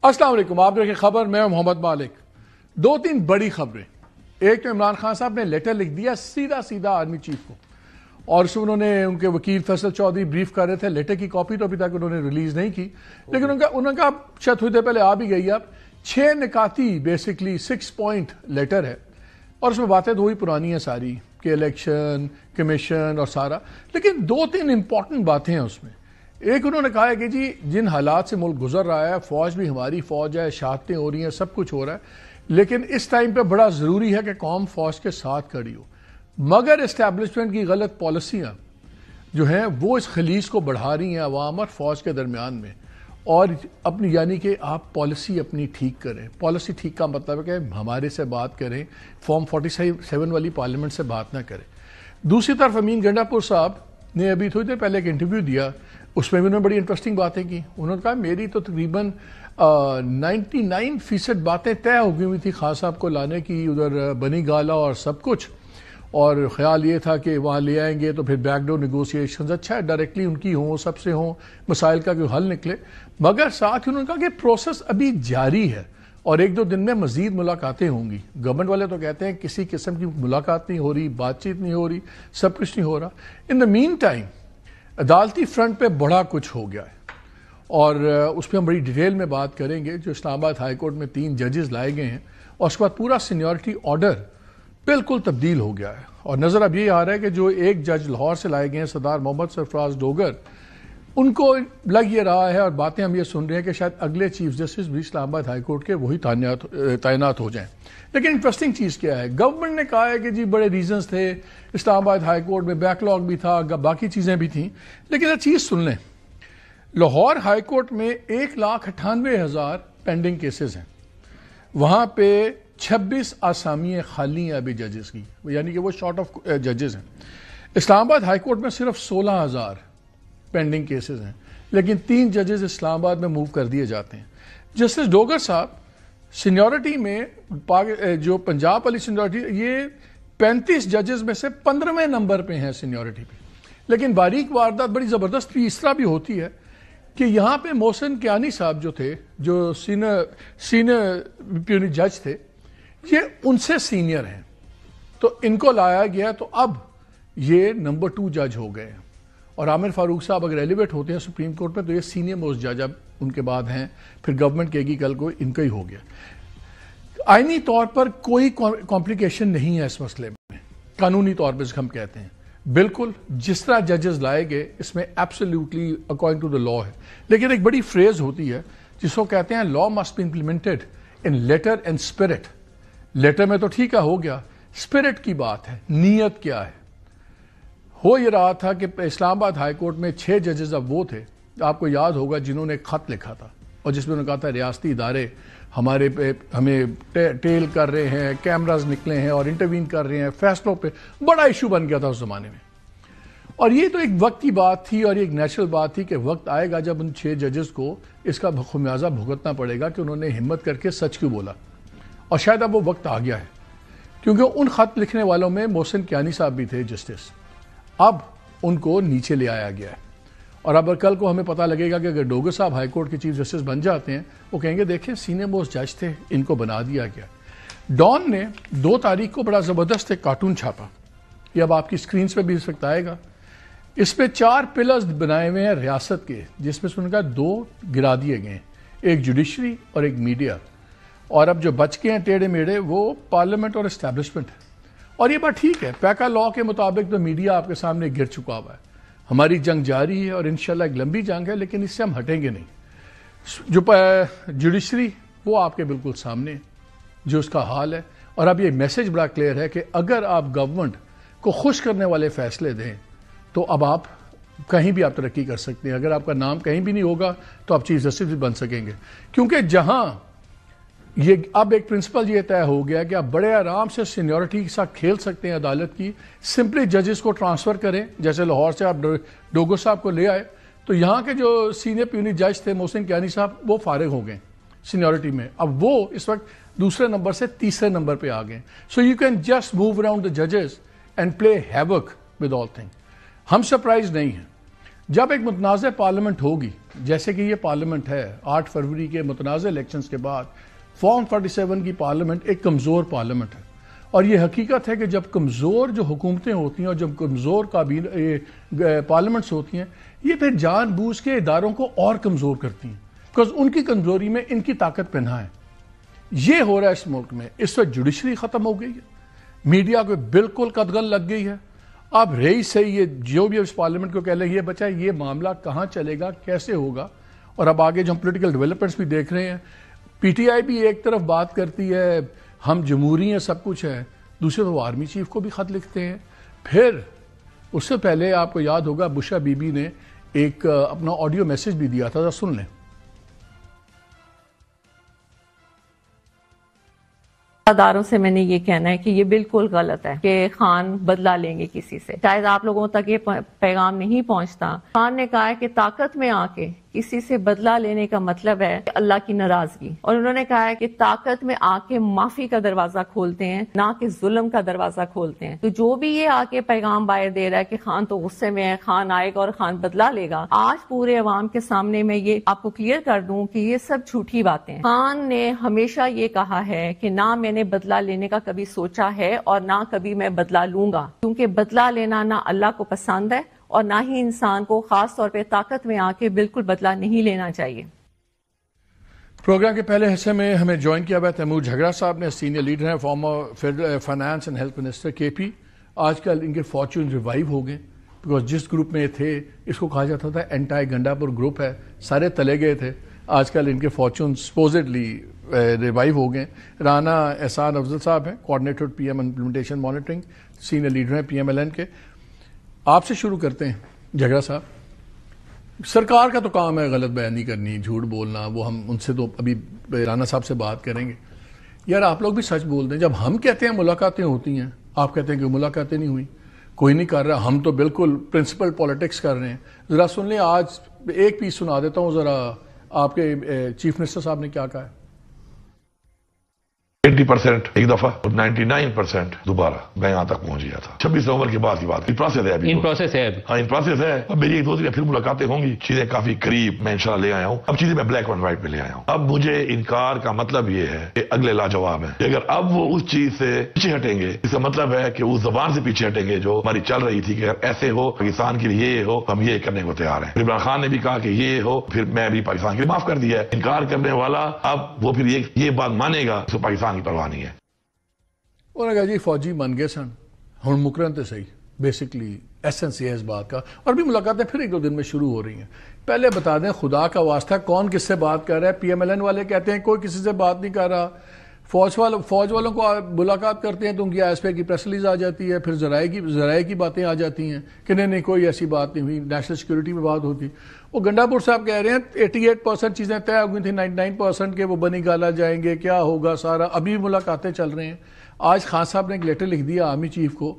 السلام علیکم. آپ دیکھیں خبر، میں محمد مالک. دو تین بڑی خبریں. ایک تو عمران خان صاحب نے لیٹر لکھ دیا سیدھا آرمی چیف کو، اور اس میں انہوں نے ان کے وکیل فیصل چودھری بریف کر رہے تھے. لیٹر کی کاپی تو ابھی تک انہوں نے ریلیز نہیں کی، لیکن انہوں کا شاید تھوڑی دیر پہلے آ بھی گئی. اب 6 نکاتی بیسکلی 6 پوائنٹ لیٹر ہے، اور اس میں باتیں تو وہی پرانی ہیں ساری کہ الیکشن کمیشن اور سارا، لیکن 2-3 امپورٹنٹ باتیں ہیں اس میں. ایک انہوں نے کہا ہے کہ جی جن حالات سے ملک گزر رہا ہے، فوج بھی ہماری فوج ہے، شہادتیں ہو رہی ہیں، سب کچھ ہو رہا ہے، لیکن اس ٹائم پہ بڑا ضروری ہے کہ قوم فوج کے ساتھ کھڑی ہو. مگر اسٹیبلشمنٹ کی غلط پالیسیاں جو ہیں وہ اس خلیج کو بڑھا رہی ہیں عوام اور فوج کے درمیان میں. اور اپنی یعنی کہ آپ پالیسی اپنی ٹھیک کریں. پالیسی ٹھیک کا مطلب ہے کہ ہمارے سے بات کریں، فارم 47 والی پارلیمنٹ سے بات نہ کریں. دوسری طرف امین گنڈا پور صاحب نے ابھی تھوڑی دیر پہلے ایک انٹرویو دیا، اس میں بھی انہوں نے بڑی انٹرسٹنگ باتیں کی. انہوں نے کہا میری تو تقریباً 99% باتیں طے ہو گئی ہوئی تھی خان صاحب کو لانے کی، ادھر بنی گالا اور سب کچھ، اور خیال یہ تھا کہ وہاں لے آئیں گے تو پھر بیک ڈور نیگوسیشنز اچھا ہے ڈائریکٹلی ان کی ہوں، سب سے ہوں، مسائل کا کوئی حل نکلے. مگر ساتھ انہوں نے کہا کہ پروسیس ابھی جاری ہے اور 1-2 دن میں مزید ملاقاتیں ہوں گی. گورنمنٹ والے تو کہتے ہیں کسی قسم کی ملاقات نہیں ہو رہی، بات چیت نہیں ہو رہی، سب کچھ نہیں ہو رہا. ان دا مین ٹائم عدالتی فرنٹ پہ بڑا کچھ ہو گیا ہے، اور اس پہ ہم بڑی ڈیٹیل میں بات کریں گے. جو اسلام آباد ہائی کورٹ میں 3 ججز لائے گئے ہیں، اور اس کے بعد پورا سینیورٹی آرڈر بالکل تبدیل ہو گیا ہے. اور نظر اب یہ آ رہا ہے کہ جو ایک جج لاہور سے لائے گئے ہیں سردار محمد سرفراز ڈوگر، ان کو لگ یہ رہا ہے اور باتیں ہم یہ سن رہے ہیں کہ شاید اگلے چیف جسٹس بھی اسلام آباد ہائی کورٹ کے وہی تعینات ہو جائیں. لیکن انٹرسٹنگ چیز کیا ہے، گورنمنٹ نے کہا ہے کہ جی بڑے ریزنز تھے، اسلام آباد ہائی کورٹ میں بیک لاگ بھی تھا، باقی چیزیں بھی تھیں، لیکن یہ چیز سن لیں. لاہور ہائی کورٹ میں 1,98,000 پینڈنگ کیسز ہیں، وہاں پہ 26 آسامیاں خالی ہیں ابھی ججز کی، یعنی کہ وہ شارٹ آف ججز ہیں. اسلام آباد ہائی کورٹ میں صرف 16,000 پینڈنگ کیسز ہیں، لیکن 3 ججز اسلام آباد میں موو کر دیے جاتے ہیں. جسٹس ڈوگر صاحب سینیورٹی میں جو پنجاب والی سینیورٹی، یہ 35 ججز میں سے 15ویں نمبر پہ ہیں سینیورٹی پہ. لیکن باریک واردات بڑی زبردست بھی اس طرح بھی ہوتی ہے کہ یہاں پہ محسن کیانی صاحب جو تھے، جو سینئر پیونی جج تھے، یہ ان سے سینئر ہیں، تو ان کو لایا گیا تو اب یہ نمبر 2 جج ہو گئے ہیں. اور عامر فاروق صاحب اگر ایلیویٹ ہوتے ہیں سپریم کورٹ میں تو یہ سینئر موسٹ جج اب ان کے بعد ہیں. پھر گورنمنٹ کہے گی کل کو ان کا ہی ہو گیا. آئینی طور پر کوئی کمپلیکیشن نہیں ہے اس مسئلے میں، قانونی طور پہ ہم کہتے ہیں بالکل جس طرح ججز لائے گئے اس میں ایبسلیوٹلی اکارڈنگ ٹو دا لا ہے. لیکن ایک بڑی فریز ہوتی ہے جس کو کہتے ہیں law must be implemented in letter and spirit. Letter میں تو ٹھیک ہے ہو گیا، اسپرٹ کی بات ہے، نیت کیا ہے. ہو یہ رہا تھا کہ اسلام آباد ہائی کورٹ میں 6 ججز اب وہ تھے، آپ کو یاد ہوگا، جنہوں نے ایک خط لکھا تھا اور جس میں انہوں نے کہا تھا ریاستی ادارے ہمیں ٹیل کر رہے ہیں، کیمراز نکلے ہیں اور انٹروین کر رہے ہیں فیصلوں پہ. بڑا ایشو بن گیا تھا اس زمانے میں، اور یہ تو ایک وقت کی بات تھی اور ایک نیچرل بات تھی کہ وقت آئے گا جب ان 6 ججز کو اس کا خمیازہ بھگتنا پڑے گا کہ انہوں نے ہمت کر کے سچ کیوں بولا. اور شاید اب وہ وقت آ گیا ہے، کیونکہ ان خط لکھنے والوں میں محسن کیانی صاحب بھی تھے جسٹس. اب ان کو نیچے لے آیا گیا ہے، اور اب کل کو ہمیں پتہ لگے گا کہ اگر ڈوگر صاحب ہائی کورٹ کے چیف جسٹس بن جاتے ہیں، وہ کہیں گے دیکھیں سینئر موسٹ جج تھے، ان کو بنا دیا گیا. ڈان نے 2 تاریخ کو بڑا زبردست ایک کارٹون چھاپا، یہ اب آپ کی سکرینز پہ بھی اس وقت آئے گا. اس پہ 4 پلرز بنائے ہوئے ہیں ریاست کے، جس میں سے ان کا 2 گرا دیے گئے ہیں، ایک جوڈیشری اور ایک میڈیا. اور اب جو بچ کے ہیں ٹیڑھے میڑھے وہ پارلیمنٹ اور اسٹیبلشمنٹ ہے. اور یہ بات ٹھیک ہے، پیکا لا کے مطابق تو میڈیا آپ کے سامنے گر چکا ہوا ہے. ہماری جنگ جاری ہے اور انشاءاللہ ایک لمبی جنگ ہے، لیکن اس سے ہم ہٹیں گے نہیں. جو جوڈیشری وہ آپ کے بالکل سامنے جو اس کا حال ہے. اور اب یہ میسج بڑا کلیئر ہے کہ اگر آپ گورنمنٹ کو خوش کرنے والے فیصلے دیں تو اب آپ کہیں بھی آپ ترقی کر سکتے ہیں. اگر آپ کا نام کہیں بھی نہیں ہوگا تو آپ چیف جسٹس بھی بن سکیں گے، کیونکہ جہاں یہ اب ایک پرنسپل یہ طے ہو گیا کہ آپ بڑے آرام سے سینیورٹی کے ساتھ کھیل سکتے ہیں عدالت کی. سمپلی ججز کو ٹرانسفر کریں، جیسے لاہور سے آپ ڈوگر صاحب کو لے آئے تو یہاں کے جو سینئر پیونی جج تھے محسن کیانی صاحب وہ فارغ ہو گئے سینیورٹی میں. اب وہ اس وقت دوسرے نمبر سے تیسرے نمبر پہ آ گئے. So you can just move around the ججز and play havoc with all thing. ہم سرپرائز نہیں ہیں. جب ایک متنازع پارلیمنٹ ہوگی جیسے کہ یہ پارلیمنٹ ہے 8 فروری کے متنازع الیکشنز کے بعد، فارم 47 کی پارلیمنٹ ایک کمزور پارلیمنٹ ہے، اور یہ حقیقت ہے کہ جب کمزور جو حکومتیں ہوتی ہیں اور جب کمزور پارلیمنٹس ہوتی ہیں، یہ پھر جان بوجھ کے اداروں کو اور کمزور کرتی ہیں، بیکاز ان کی کمزوری میں ان کی طاقت پنہا ہے۔ یہ ہو رہا ہے اس ملک میں۔ اس وقت جوڈیشری ختم ہو گئی ہے، میڈیا کو بالکل قدغن لگ گئی ہے۔ اب رہی صحیح یہ جو بھی اس پارلیمنٹ کو کہہ لیں یہ بچہ یہ معاملہ کہاں چلے گا، کیسے ہوگا، اور اب آگے جو ہم پولیٹیکل ڈیولپمنٹس بھی دیکھ رہے ہیں، پی ٹی آئی بھی ایک طرف بات کرتی ہے ہم جمہوری ہیں سب کچھ ہے، دوسرے تو وہ آرمی چیف کو بھی خط لکھتے ہیں۔ پھر اس سے پہلے آپ کو یاد ہوگا بشا بی بی نے ایک اپنا آڈیو میسج بھی دیا تھا، سن لیں۔ اداروں سے میں نے یہ کہنا ہے کہ یہ بالکل غلط ہے کہ خان بدلہ لیں گے کسی سے، شاید آپ لوگوں تک یہ پیغام نہیں پہنچتا۔ خان نے کہا ہے کہ طاقت میں آ کے کسی سے بدلہ لینے کا مطلب ہے اللہ کی ناراضگی، اور انہوں نے کہا ہے کہ طاقت میں آ کے معافی کا دروازہ کھولتے ہیں نہ کہ ظلم کا دروازہ کھولتے ہیں۔ تو جو بھی یہ آ کے پیغام باہر دے رہا ہے کہ خان تو غصے میں ہے، خان آئے گا اور خان بدلہ لے گا، آج پورے عوام کے سامنے میں یہ آپ کو کلیئر کر دوں کہ یہ سب جھوٹی باتیں ہیں۔ خان نے ہمیشہ یہ کہا ہے کہ نہ میں نے بدلہ لینے کا کبھی سوچا ہے اور نہ کبھی میں بدلہ لوں گا، کیونکہ بدلہ لینا نہ اللہ کو پسند ہے اور نہ ہی انسان کو خاص طور پہ طاقت میں آ کے بالکل بدلہ نہیں لینا چاہیے۔ پروگرام کے پہلے حصے میں ہمیں جوائن کیا ہوا تیمور جھگڑا صاحب نے، سینئر لیڈر ہیں، former finance and health minister K P. آج کل ان کے فارچون ریوائیو ہو گئے، بیکاز جس گروپ میں تھے اس کو کہا جاتا تھا اینٹائی گنڈاپور گروپ ہے، سارے تلے گئے تھے۔ آج کل ان کے فارچون سپوزڈلی ریوائیو ہو گئے۔ رانا احسان افضل صاحب ہیں، coordinator P M implementation monitoring, senior leader ہیں پی ایم ایل این کے۔ آپ سے شروع کرتے ہیں جھگڑا صاحب۔ سرکار کا تو کام ہے غلط بیانی کرنی، جھوٹ بولنا، وہ ہم ان سے تو ابھی رانا صاحب سے بات کریں گے۔ یار آپ لوگ بھی سچ بول دیں، جب ہم کہتے ہیں ملاقاتیں ہوتی ہیں، آپ کہتے ہیں کہ ملاقاتیں نہیں ہوئی، کوئی نہیں کر رہا، ہم تو بالکل پرنسپل پالیٹکس کر رہے ہیں۔ ذرا سن لیں، آج ایک پیس سنا دیتا ہوں ذرا، آپ کے چیف منسٹر صاحب نے کیا کہا ہے۔ 80% ایک دفعہ اور 99% دوبارہ میں یہاں تک پہنچ گیا تھا۔ 26 نومبر کے بعد کی بات، ان پروسیس ہے ابھی، ان پروسیس ہے ابھی، ہاں ان پروسیس ہے۔ اب میری ایک دو دن پھر ملاقاتیں ہوں گی، چیزیں کافی قریب میں انشاءاللہ لے آیا ہوں۔ اب چیزیں میں بلیک اینڈ وائٹ میں لے آیا ہوں۔ اب مجھے انکار کا مطلب یہ ہے کہ اگلے لاجواب ہے، اگر اب وہ اس چیز سے پیچھے ہٹیں گے، اس کا مطلب ہے کہ اس زبان سے پیچھے ہٹیں گے جو ہماری چل رہی تھی کہ اگر ایسے ہو پاکستان کے لیے یہ ہو، ہم یہ کرنے کو تیار ہیں۔ عمران خان نے بھی کہا کہ یہ ہو، پھر میں بھی پاکستان کے لیے معاف کر دیا ہے۔ انکار کرنے والا اب وہ پھر یہ بات مانے گا، اس کو پاکستان کی پرواہ نہیں ہے۔ انہوں نے کہا جی فوجی من گئے سن، ہوں مکرن تے صحیح، بیسکلی ایسنس یہ ہے اس بات کا، اور بھی ملاقاتیں پھر ایک دو دن میں شروع ہو رہی ہیں۔ پہلے بتا دیں خدا کا واسطہ کون کس سے بات کر رہا ہے؟ پی ایم ایل این والے کہتے ہیں کوئی کسی سے بات نہیں کر رہا، فوج والوں کو ملاقات کرتے ہیں تو ان کی ایس پی کی پریس ریلیز آ جاتی ہے، پھر ذرائع کی باتیں آ جاتی ہیں کہ نہیں کوئی ایسی بات نہیں ہوئی، نیشنل سیکورٹی پہ بات ہوتی۔ وہ گنڈاپور صاحب کہہ رہے ہیں 88% چیزیں طے ہو گئی تھیں، 99% کے وہ بنی گالا جائیں گے، کیا ہوگا سارا، ابھی ملاقاتیں چل رہے ہیں۔ آج خان صاحب نے ایک لیٹر لکھ دیا آرمی چیف کو،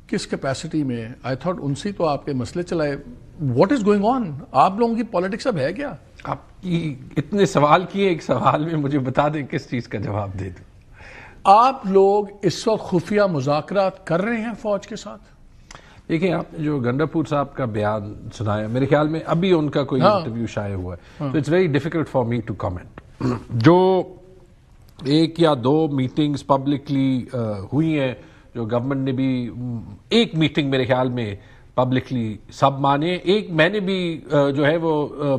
کس کیپیسٹی میں؟ آئی تھاٹ ان سے تو آپ کے مسئلے چلائے۔ What is going on? آپ لوگوں کی پالیٹکس اب ہے کیا؟ آپ کی اتنے سوال کیے، ایک سوال میں مجھے بتا دیں کس چیز کا جواب دے دوں۔ آپ لوگ اس وقت خفیہ مذاکرات کر رہے ہیں فوج کے ساتھ؟ دیکھیں، آپ نے جو گنڈاپور صاحب کا بیان سنایا، میرے خیال میں ابھی ان کا کوئی انٹرویو شائع ہوا ہے، تو it's very difficult for me to comment. جو ایک یا دو میٹنگز پبلکلی ہوئی ہیں، جو گورنمنٹ نے بھی ایک میٹنگ میرے خیال میں پبلکلی سب مانے، ایک میں نے بھی جو ہے وہ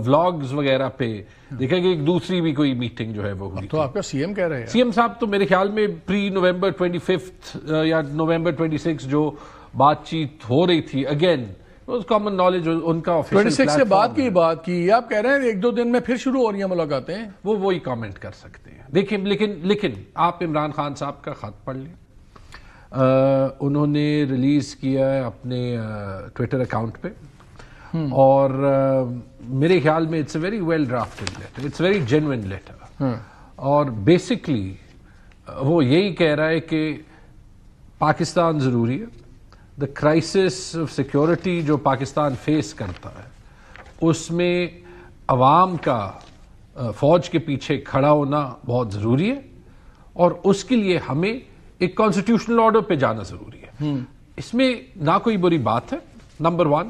ولاگز وغیرہ پہ دیکھا کہ ایک دوسری بھی کوئی میٹنگ جو ہے وہ ہوئی۔ تو آپ کا سی ایم کہہ رہے ہیں؟ سی ایم صاحب تو میرے خیال میں پری نومبر 25 یا نومبر 26 جو بات چیت ہو رہی تھی، اگین کامن نالج ان کا 26 سے بعد کی بات کی، آپ کہہ رہے ہیں ایک دو دن میں پھر شروع ہو رہی ہیں ملاقاتیں، وہ وہی کامنٹ کر سکتے ہیں۔ دیکھیں لیکن آپ عمران خان صاحب کا خط پڑھ لیں، انہوں نے ریلیز کیا ہے اپنے ٹویٹر اکاؤنٹ پہ، اور میرے خیال میں it's a very well drafted letter, it's very genuine letter, اور بیسکلی وہ یہی کہہ رہا ہے کہ پاکستان ضروری ہے، دا کرائسس آف سیکورٹی جو پاکستان فیس کرتا ہے اس میں عوام کا فوج کے پیچھے کھڑا ہونا بہت ضروری ہے، اور اس کے لیے ہمیں ایک کانسٹیٹیوشنل آرڈر پہ جانا ضروری ہے۔ اس میں نہ کوئی بری بات ہے، نمبر 1۔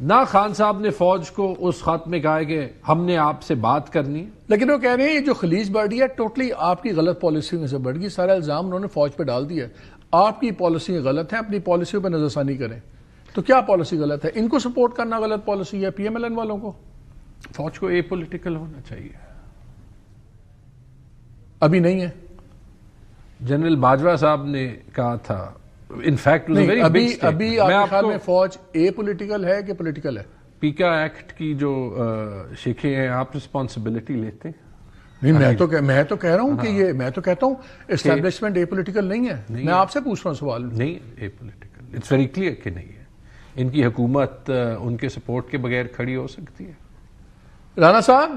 نہ خان صاحب نے فوج کو اس خط میں کہا کہ ہم نے آپ سے بات کرنی ہے. لیکن وہ کہہ رہے ہیں یہ جو خلیج بڑھی ہے ٹوٹلی آپ کی غلط پالیسی میں سے بڑھ گئی. سارا الزام انہوں نے فوج پہ ڈال دیا. آپ کی پالیسی غلط ہے, اپنی پالیسیوں پہ نظر ثانی کریں. تو کیا پالیسی غلط ہے؟ ان کو سپورٹ کرنا غلط پالیسی ہے, پی ایم ایل این والوں کو؟ فوج کو اے پولیٹیکل ہونا چاہیے. ابھی نہیں ہے. جنرل باجوہ صاحب نے کہا تھا, انفیکٹ ابھی آپ کے خیال میں فوج اے پولیٹیکل ہے کہ پولیٹیکل ہے؟ پیکا ایکٹ کی جو شیخیں ہیں آپ رسپانسبلٹی لیتے ہیں؟ نہیں, میں تو کہہ رہا ہوں کہ یہ, میں تو کہتا ہوں اسٹیبلشمنٹ اے پولیٹیکل نہیں ہے. میں آپ سے پوچھ رہا ہوں سوال. نہیں, a political, it's very clear کہ نہیں ہے. ان کی حکومت ان کے سپورٹ کے بغیر کھڑی ہو سکتی ہے؟ رانا صاحب,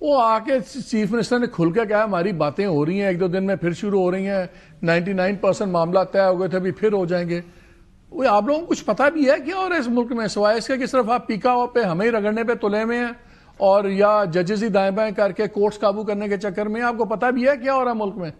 وہ آ کے چیف منسٹر نے کھل کے کہا ہماری باتیں ہو رہی ہیں, ایک دو دن میں پھر شروع ہو رہی ہیں, 99% معاملات طے ہو گئے تھے, ابھی پھر ہو جائیں گے. وہ آپ لوگوں کو کچھ پتہ بھی ہے کیا اور اس ملک میں, سوائے اس کے کہ صرف آپ پیکا پہ ہمیں ہی رگڑنے پہ تلے ہوئے ہیں اور یا ججز ہی دائیں بائیں کر کے کورٹس قابو کرنے کے چکر میں؟ آپ کو پتہ بھی ہے کیا ہو رہا ہے ملک میں؟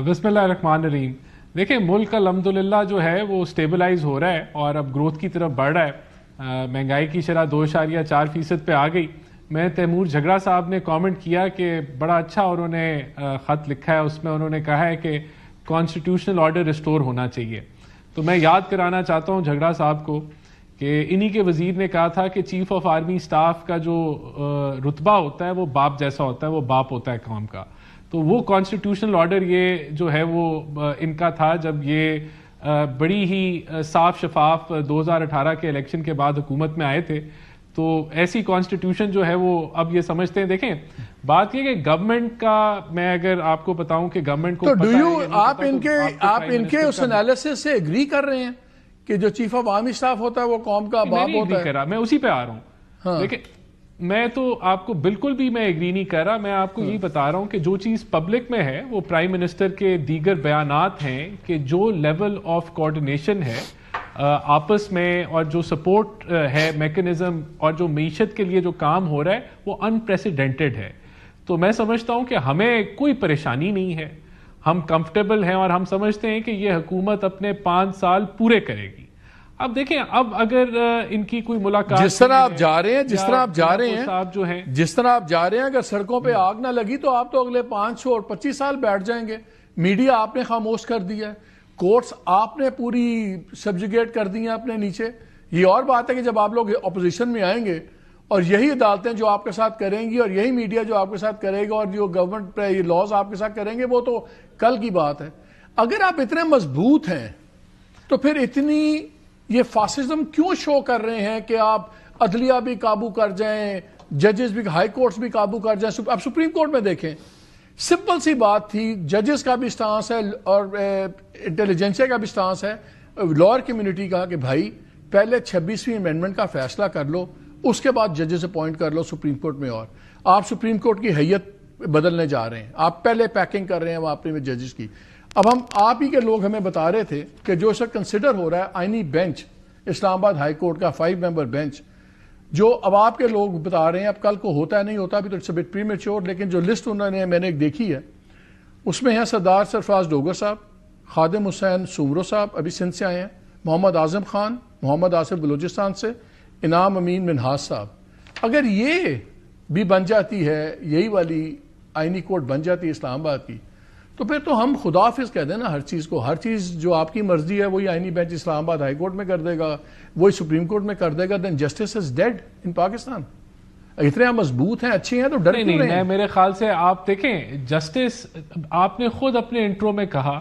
بسم اللہ الرحمن الرحیم. دیکھیں, ملک الحمدللہ جو ہے وہ اسٹیبلائز ہو رہا ہے اور اب گروتھ کی طرف بڑھ رہا ہے. مہنگائی کی شرح 2.4% پہ آ گئی. میں تیمور جھگڑا صاحب نے کامنٹ کیا کہ بڑا اچھا انہوں نے خط لکھا ہے, اس میں انہوں نے کہا ہے کہ کانسٹیٹیوشنل آرڈر ریسٹور ہونا چاہیے. تو میں یاد کرانا چاہتا ہوں جھگڑا صاحب کو کہ انہی کے وزیر نے کہا تھا کہ چیف آف آرمی سٹاف کا جو رتبہ ہوتا ہے وہ باپ جیسا ہوتا ہے, وہ باپ ہوتا ہے قوم کا. تو وہ کانسٹیٹیوشنل آرڈر یہ جو ہے وہ ان کا تھا جب یہ بڑی ہی صاف شفاف 2018 کے الیکشن کے بعد حکومت میں آئے تھے. تو ایسی کانسٹیٹیوشن جو ہے وہ اب یہ سمجھتے ہیں. دیکھیں, بات یہ کہ گورنمنٹ کا, میں اگر آپ کو بتاؤں کہ گورنمنٹ کو آپ ان کے اس انالیسس سے ایگری کر رہے ہیں کہ جو چیف آف آرمی سٹاف ہوتا ہے وہ قوم کا باپ ہوتا ہے؟ میں اسی پہ آ رہا ہوں. دیکھیں, میں تو آپ کو بالکل بھی میں ایگری نہیں کر رہا. میں آپ کو یہی بتا رہا ہوں کہ جو چیز پبلک میں ہے وہ پرائم منسٹر کے دیگر بیانات ہیں کہ جو لیول آف کوارڈینیشن ہے آپس میں اور جو سپورٹ ہے میکنزم اور جو معیشت کے لیے جو کام ہو رہا ہے وہ انپریسیڈنٹڈ ہے. تو میں سمجھتا ہوں کہ ہمیں کوئی پریشانی نہیں ہے, ہم کمفرٹیبل ہیں اور ہم سمجھتے ہیں کہ یہ حکومت اپنے 5 سال پورے کرے گی. اب دیکھیں, اب اگر ان کی کوئی ملاقات جس طرح آپ جا رہے ہیں جس طرح آپ جا رہے ہیں اگر سڑکوں پہ آگ نہ لگی تو آپ تو اگلے 5 اور 25 سال بیٹھ جائیں گے. میڈیا آپ نے خاموش کر دیا ہے, کورٹس آپ نے پوری سبجوگیٹ کر دی ہیں اپنے نیچے. یہ اور بات ہے کہ جب آپ لوگ اپوزیشن میں آئیں گے اور یہی عدالتیں جو آپ کے ساتھ کریں گی اور یہی میڈیا جو آپ کے ساتھ کرے گا اور جو گورنمنٹ پہ یہ لاز آپ کے ساتھ کریں گے وہ تو کل کی بات ہے. اگر آپ اتنے مضبوط ہیں تو پھر اتنی یہ فاسزم کیوں شو کر رہے ہیں کہ آپ عدلیہ بھی قابو کر جائیں, ججز بھی, ہائی کورٹس بھی قابو کر جائیں؟ اب سپریم کورٹ میں دیکھیں, سمپل سی بات تھی, ججز کا بھی سٹانس ہے اور انٹیلیجنسیا کا بھی سٹانس ہے, لوئر کمیونٹی کا, کہ بھائی پہلے 26ویں امینڈمنٹ کا فیصلہ کر لو, اس کے بعد ججز اپوائنٹ کر لو سپریم کورٹ میں. اور آپ سپریم کورٹ کی حیت بدلنے جا رہے ہیں, آپ پہلے پیکنگ کر رہے ہیں وہاں اپنے ججز کی. اب ہم آپ ہی کے لوگ ہمیں بتا رہے تھے کہ جو سر کنسیڈر ہو رہا ہے آئینی بینچ اسلام آباد ہائی کورٹ کا 5 ممبر بینچ, جو اب آپ کے لوگ بتا رہے ہیں, اب کل کو ہوتا ہے نہیں ہوتا ابھی تو اٹس اے بٹ پریمیچور, لیکن جو لسٹ انہوں نے میں نے ایک دیکھی ہے اس میں ہیں سردار سرفراز ڈوگر صاحب, خادم حسین سومرو صاحب ابھی سندھ سے آئے ہیں, محمد اعظم خان, محمد آصف بلوچستان سے, انعام امین منہاس صاحب. اگر یہ بھی بن جاتی ہے, یہی والی آئینی کورٹ بن جاتی ہے اسلام آباد کی, تو پھر تو ہم خدا حافظ کہہ دیں نا ہر چیز کو. ہر چیز جو آپ کی مرضی ہے وہی آئینی بینچ اسلام آباد ہائی کورٹ میں کر دے گا, وہی سپریم کورٹ میں کر دے گا. دین جسٹس از ڈیڈ ان پاکستان. اتنے مضبوط ہیں, اچھے ہیں, تو ڈر کیوں رہے ہیں؟ میرے خیال سے آپ دیکھیں, جسٹس, آپ نے خود اپنے انٹرو میں کہا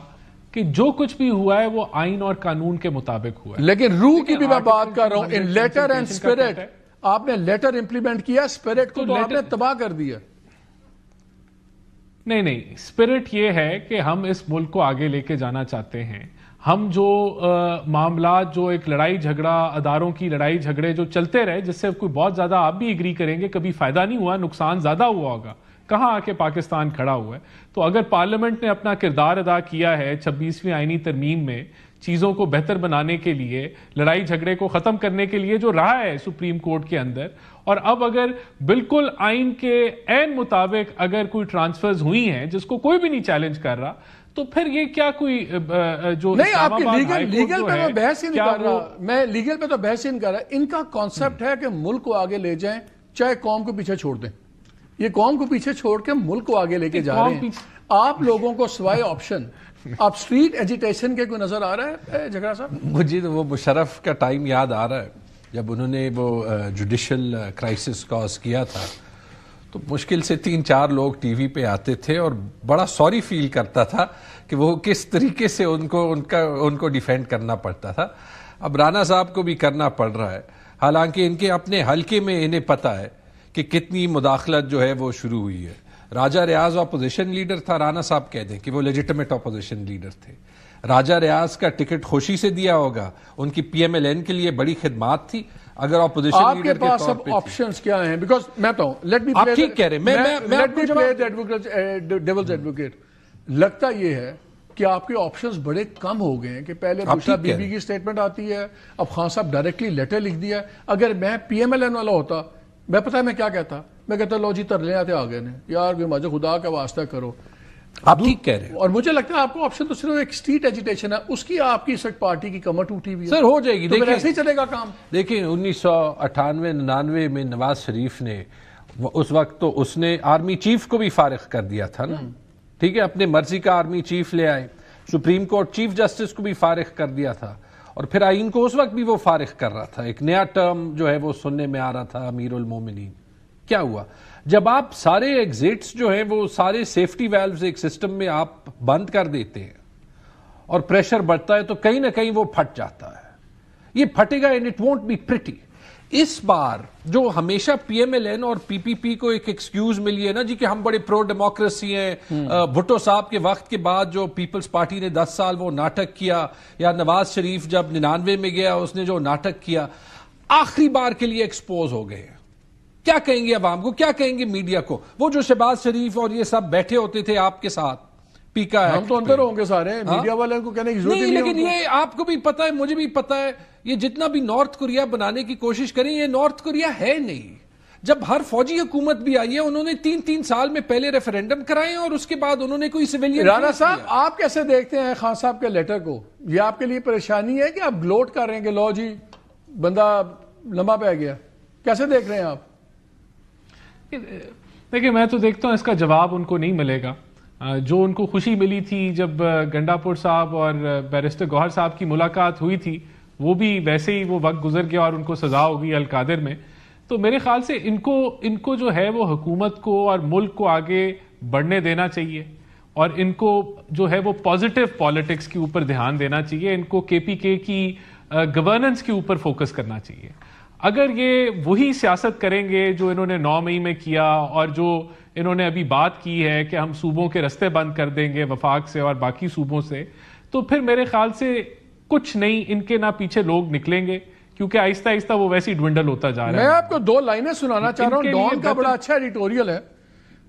کہ جو کچھ بھی ہوا ہے وہ آئین اور قانون کے مطابق ہوا ہے, لیکن روح کی بھی میں بات کر رہا ہوں, ان لیٹر اینڈ اسپرٹ. آپ نے لیٹر امپلیمنٹ کیا, اسپرٹ کو تو آپ نے تباہ کر دیا. نہیں, اسپرٹ یہ ہے کہ ہم اس ملک کو آگے لے کے جانا چاہتے ہیں. ہم جو معاملات, جو ایک لڑائی جھگڑا, اداروں کی لڑائی جھگڑے جو چلتے رہے, جس سے کوئی بہت زیادہ آپ بھی ایگری کریں گے کبھی فائدہ نہیں ہوا, نقصان زیادہ ہوا ہوگا, کہاں آ کے پاکستان کھڑا ہوا ہے. تو اگر پارلیمنٹ نے اپنا کردار ادا کیا ہے 26ویں آئینی ترمیم میں چیزوں کو بہتر بنانے کے لیے, لڑائی جھگڑے کو ختم کرنے کے لیے جو رہا ہے سپریم کورٹ کے اندر, اور اب اگر بالکل آئین کے عین مطابق اگر کوئی ٹرانسفرز ہوئی ہیں جس کو کوئی بھی نہیں چیلنج کر رہا, تو پھر یہ کیا کوئی جو نہیں، آپ کی لیگل پہ میں بحث ہی نہیں کر رہا، میں لیگل پہ تو بحث ہی نہیں کر رہا. ان کا کانسیپٹ ہے کہ ملک کو آگے لے جائیں چاہے قوم کو پیچھے چھوڑ دیں. یہ قوم کو پیچھے چھوڑ کے ملک کو آگے لے کے جا رہے ہیں. آپ لوگوں کو سوائے آپشن آپ اسٹریٹ ایجیٹیشن کے کوئی نظر آ رہا ہے جھگڑا صاحب؟ مجھے تو وہ مشرف کا ٹائم یاد آ رہا ہے جب انہوں نے وہ جوڈیشل کرائسس کاز کیا تھا، تو مشکل سے 3-4 لوگ ٹی وی پہ آتے تھے اور بڑا سوری فیل کرتا تھا کہ وہ کس طریقے سے ان کو ڈیفینڈ کرنا پڑتا تھا. اب رانا صاحب کو بھی کرنا پڑ رہا ہے، حالانکہ ان کے اپنے حلقے میں انہیں پتہ ہے کہ کتنی مداخلت جو ہے وہ شروع ہوئی ہے. راجہ ریاض اپوزیشن لیڈر تھا، رانا صاحب کہہ دیں کہ وہ لیجیٹمیٹ اپوزیشن لیڈر تھے. راجہ ریاض کا ٹکٹ خوشی سے دیا ہوگا، ان کی پی ایم ایل این کے لیے بڑی خدمات تھی. اگر اپوزیشن آپ کے پاس اب آپشنز کیا ہیں؟ بیکاز میں تو آپ ٹھیک کہہ رہے ڈیولز ایڈوکیٹ، لگتا یہ ہے کہ آپ کے آپشنز بڑے کم ہو گئے ہیں کہ پہلے بشرا بی بی کی سٹیٹمنٹ آتی ہے، اب خان صاحب ڈائریکٹلی لیٹر لکھ دیا. اگر میں پی ایم ایل این والا ہوتا، میں پتہ ہے میں کیا کہتا، میں کہتا لو جی ترلے آتے آگے نے یار مجھے خدا کا واسطہ کرو. آپ ٹھیک کہہ رہے ہیں. اور مجھے لگتا ہے آپ کو آپشن تو صرف ایک اسٹریٹ ایجیٹیشن ہے، اس کی آپ کی اس وقت پارٹی کی کمر ٹوٹی ہوئی ہے. سر ہو جائے گی، دیکھیں ایسے ہی چلے گا کام. دیکھیں 1998-99 میں نواز شریف نے اس وقت تو اس نے آرمی چیف کو بھی فارغ کر دیا تھا نا، ٹھیک ہے، اپنے مرضی کا آرمی چیف لے آئے. سپریم کورٹ چیف جسٹس کو بھی فارغ کر دیا تھا، اور پھر آئین کو اس وقت بھی وہ فارغ کر رہا تھا. ایک نیا ٹرم جو ہے وہ سننے میں آ رہا تھا، امیر المومنین. کیا ہوا؟ جب آپ سارے ایگزٹس جو ہیں وہ سارے سیفٹی ویلوز ایک سسٹم میں آپ بند کر دیتے ہیں اور پریشر بڑھتا ہے تو کہیں نہ کہیں وہ پھٹ جاتا ہے. یہ پھٹے گا and it won't be pretty. اس بار جو ہمیشہ پی ایم ایل این اور پی پی پی کو ایک ایکسکیوز ملی ہے نا جی کہ ہم بڑے پرو ڈیموکریسی ہیں، بھٹو صاحب کے وقت کے بعد جو پیپلز پارٹی نے 10 سال وہ ناٹک کیا، یا نواز شریف جب 99 میں گیا اس نے جو ناٹک کیا، آخری بار کے لیے ایکسپوز ہو گئے. کیا کہیں گے عوام کو، کیا کہیں گے میڈیا کو؟ وہ جو شہباز شریف اور یہ سب بیٹھے ہوتے تھے آپ کے ساتھ پیکا، ہم تو اندر ہوں گے سارے، میڈیا والے کو کہنے کی ضرورت نہیں. لیکن یہ آپ کو بھی پتا ہے، مجھے بھی پتا ہے، یہ جتنا بھی نارتھ کوریا بنانے کی کوشش کریں، یہ نارتھ کوریا ہے نہیں. جب ہر فوجی حکومت بھی آئی ہے انہوں نے 3 سال میں پہلے ریفرینڈم کرائے اور اس کے بعد انہوں نے کوئی سویلین. رانا صاحب آپ کیسے دیکھتے ہیں خان صاحب کے لیٹر کو؟ یہ آپ کے لیے پریشانی ہے کہ آپ گلوٹ کر رہے ہیں کہ لو جی بندہ لمبا پہ گیا؟ کیسے دیکھ رہے ہیں آپ؟ دیکھیں میں تو دیکھتا ہوں اس کا جواب ان کو نہیں ملے گا. جو ان کو خوشی ملی تھی جب گنڈا پور صاحب اور بیرسٹر گوہر صاحب کی ملاقات ہوئی تھی، وہ بھی ویسے ہی وہ وقت گزر گیا اور ان کو سزا ہو گئی القادر میں. تو میرے خیال سے ان کو جو ہے وہ حکومت کو اور ملک کو آگے بڑھنے دینا چاہیے، اور ان کو جو ہے وہ پازیٹیو پالیٹکس کے اوپر دھیان دینا چاہیے. ان کو کے پی کے کی گورننس کے اوپر فوکس کرنا چاہیے. اگر یہ وہی سیاست کریں گے جو انہوں نے 9 مئی میں کیا، اور جو انہوں نے ابھی بات کی ہے کہ ہم صوبوں کے رستے بند کر دیں گے وفاق سے اور باقی صوبوں سے، تو پھر میرے خیال سے کچھ نہیں، ان کے نہ پیچھے لوگ نکلیں گے، کیونکہ آہستہ آہستہ وہ ویسے ہی ڈوینڈل ہوتا جا رہا ہے. میں آپ کو 2 لائنیں سنانا چاہ رہا ہوں. ڈان کا بڑا اچھا ایڈیٹوریل ہے،